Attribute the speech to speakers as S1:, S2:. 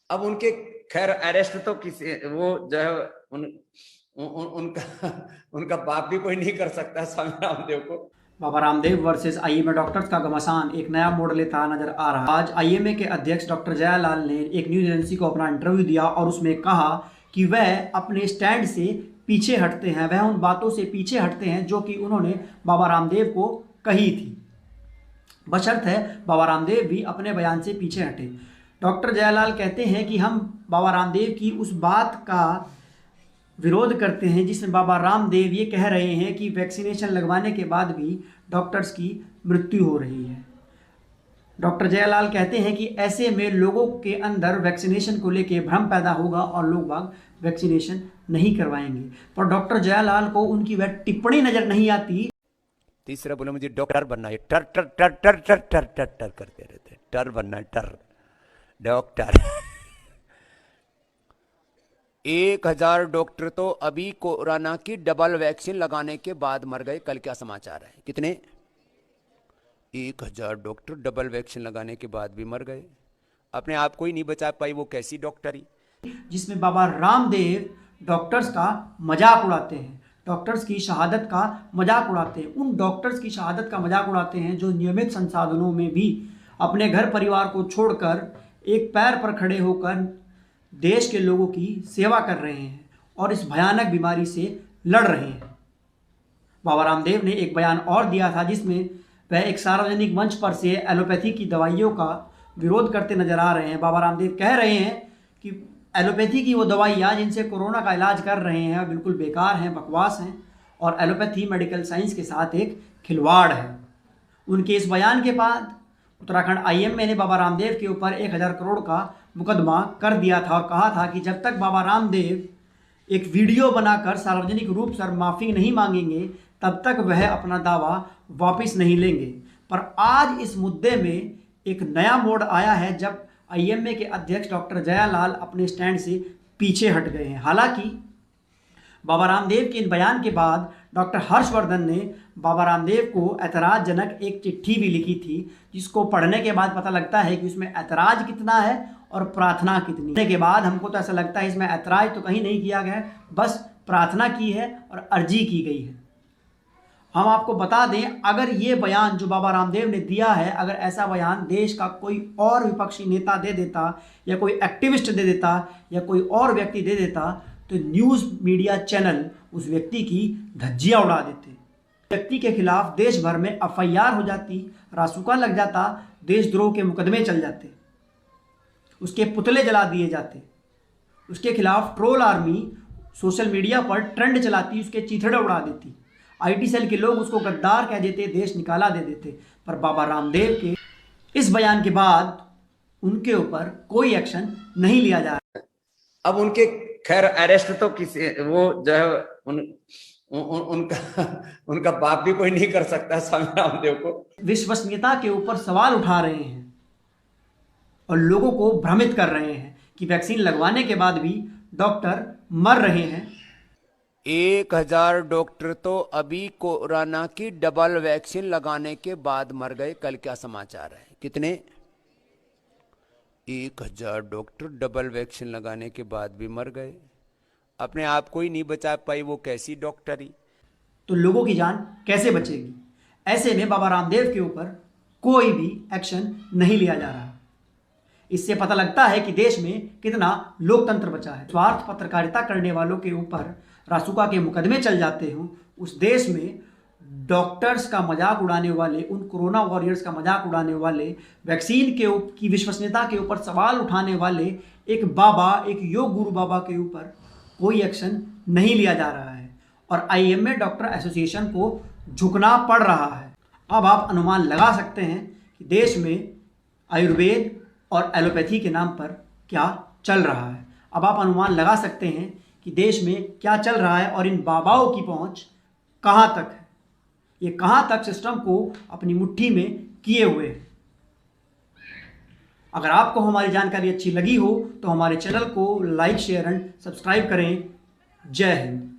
S1: अब उनके खैर अरेस्ट तो किसी वो जो है उनका उनका बाप भी कोई नहीं कर सकता स्वामी रामदेव को।
S2: Baba Ramdev versus IMA doctors का घमासान एक नया मोड़ लेता नजर आ रहा है। आज आईएमए के अध्यक्ष डॉक्टर जयालाल ने एक न्यूज एजेंसी को अपना इंटरव्यू दिया और उसमें कहा कि वह अपने स्टैंड से पीछे हटते हैं, वह उन बातों से पीछे हटते हैं जो कि उन्होंने बाबा रामदेव को कही थी, बशर्त है बाबा रामदेव भी अपने बयान से पीछे हटे। डॉक्टर जयालाल कहते हैं कि हम बाबा रामदेव की उस बात का विरोध करते हैं जिसमें बाबा रामदेव ये कह रहे हैं कि वैक्सीनेशन लगवाने के बाद भी डॉक्टर्स की मृत्यु हो रही है। डॉक्टर जयालाल कहते हैं कि ऐसे में लोगों के अंदर वैक्सीनेशन को लेकर भ्रम पैदा होगा और लोग बाग वैक्सीनेशन नहीं करवाएंगे। पर डॉक्टर जयालाल को उनकी वह टिप्पणी नजर नहीं आती।
S3: तीसरा बोले मुझे डॉक्टर बनना है, टर टर टर टर टर टर टर टर करते रहते, टर बनना है, टर डॉक्टर 1000 डॉक्टर तो अभी कोरोना की डबल वैक्सीन लगाने के बाद मर गए। कल क्या समाचार है? कितने? 1000 डॉक्टर डबल वैक्सीन लगाने के बाद भी मर गए। अपने आप को ही नहीं बचा पाई, वो कैसी डॉक्टरी?
S2: जिसमें बाबा रामदेव डॉक्टर्स का मजाक उड़ाते हैं, डॉक्टर्स की शहादत का मजाक उड़ाते हैं, उन डॉक्टर्स की शहादत का मजाक उड़ाते हैं जो नियमित संसाधनों में भी अपने घर परिवार को छोड़कर एक पैर पर खड़े होकर देश के लोगों की सेवा कर रहे हैं और इस भयानक बीमारी से लड़ रहे हैं। बाबा रामदेव ने एक बयान और दिया था जिसमें वह एक सार्वजनिक मंच पर से एलोपैथी की दवाइयों का विरोध करते नजर आ रहे हैं। बाबा रामदेव कह रहे हैं कि एलोपैथी की वो दवाइयाँ जिनसे कोरोना का इलाज कर रहे हैं बिल्कुल बेकार हैं, बकवास हैं और एलोपैथी मेडिकल साइंस के साथ एक खिलवाड़ है। उनके इस बयान के बाद उत्तराखंड आईएमए ने बाबा रामदेव के ऊपर 1000 करोड़ का मुकदमा कर दिया था और कहा था कि जब तक बाबा रामदेव एक वीडियो बनाकर सार्वजनिक रूप से माफ़ी नहीं मांगेंगे तब तक वह अपना दावा वापस नहीं लेंगे। पर आज इस मुद्दे में एक नया मोड़ आया है जब आईएमए के अध्यक्ष डॉक्टर जयालाल अपने स्टैंड से पीछे हट गए हैं। हालांकि बाबा रामदेव के इन बयान के बाद डॉक्टर हर्षवर्धन ने बाबा रामदेव को ऐतराज़जनक एक चिट्ठी भी लिखी थी जिसको पढ़ने के बाद पता लगता है कि उसमें ऐतराज़ कितना है और प्रार्थना कितनी। पढ़ने के बाद हमको तो ऐसा लगता है इसमें ऐतराज़ तो कहीं नहीं किया गया, बस प्रार्थना की है और अर्जी की गई है। हम आपको बता दें, अगर ये बयान जो बाबा रामदेव ने दिया है, अगर ऐसा बयान देश का कोई और विपक्षी नेता दे देता या कोई एक्टिविस्ट दे देता या कोई और व्यक्ति दे देता तो न्यूज़ मीडिया चैनल उस व्यक्ति की धज्जियां उड़ा देते। व्यक्ति के खिलाफ देश भर में एफआईआर हो जाती, रासुका लग जाता, देशद्रोह के मुकदमे चल जाते, उसके पुतले जला दिए जाते, उसके खिलाफ ट्रोल आर्मी सोशल मीडिया पर ट्रेंड चलाती, उसके चीथड़े उड़ा देती, आईटी सेल के लोग उसको गद्दार कह देते, देश निकाला दे देते। पर बाबा रामदेव के इस बयान के बाद उनके ऊपर कोई एक्शन नहीं लिया जा रहा।
S1: अब उनके खैर अरेस्ट तो किसी वो जो है उनका बाप भी कोई नहीं कर सकता स्वामी रामदेव को।
S2: विश्वसनीयता के ऊपर सवाल उठा रहे हैं और लोगों को भ्रमित कर रहे हैं कि वैक्सीन लगवाने के बाद भी डॉक्टर मर रहे हैं।
S3: 1000 डॉक्टर तो अभी कोरोना की डबल वैक्सीन लगाने के बाद मर गए। कल क्या समाचार है? कितने? 1000 डॉक्टर डबल वैक्सीन लगाने के बाद भी मर गए। अपने आप को ही नहीं बचा पाई, वो कैसी डॉक्टरी?
S2: तो लोगों की जान कैसे बचेगी? ऐसे में बाबा रामदेव के ऊपर कोई भी एक्शन नहीं लिया जा रहा। इससे पता लगता है कि देश में कितना लोकतंत्र बचा है। स्वार्थ पत्रकारिता करने वालों के ऊपर रासुका के मुकदमे चल जाते हों, उस देश में डॉक्टर्स का मजाक उड़ाने वाले, उन कोरोना वॉरियर्स का मजाक उड़ाने वाले, वैक्सीन की विश्वसनीयता के ऊपर सवाल उठाने वाले एक बाबा, एक योग गुरु बाबा के ऊपर कोई एक्शन नहीं लिया जा रहा है और आईएमए डॉक्टर एसोसिएशन को झुकना पड़ रहा है। अब आप अनुमान लगा सकते हैं कि देश में आयुर्वेद और एलोपैथी के नाम पर क्या चल रहा है। अब आप अनुमान लगा सकते हैं कि देश में क्या चल रहा है और इन बाबाओं की पहुंच कहां तक है, ये कहां तक सिस्टम को अपनी मुट्ठी में किए हुए हैं। अगर आपको हमारी जानकारी अच्छी लगी हो तो हमारे चैनल को लाइक, शेयर एंड सब्सक्राइब करें। जय हिंद।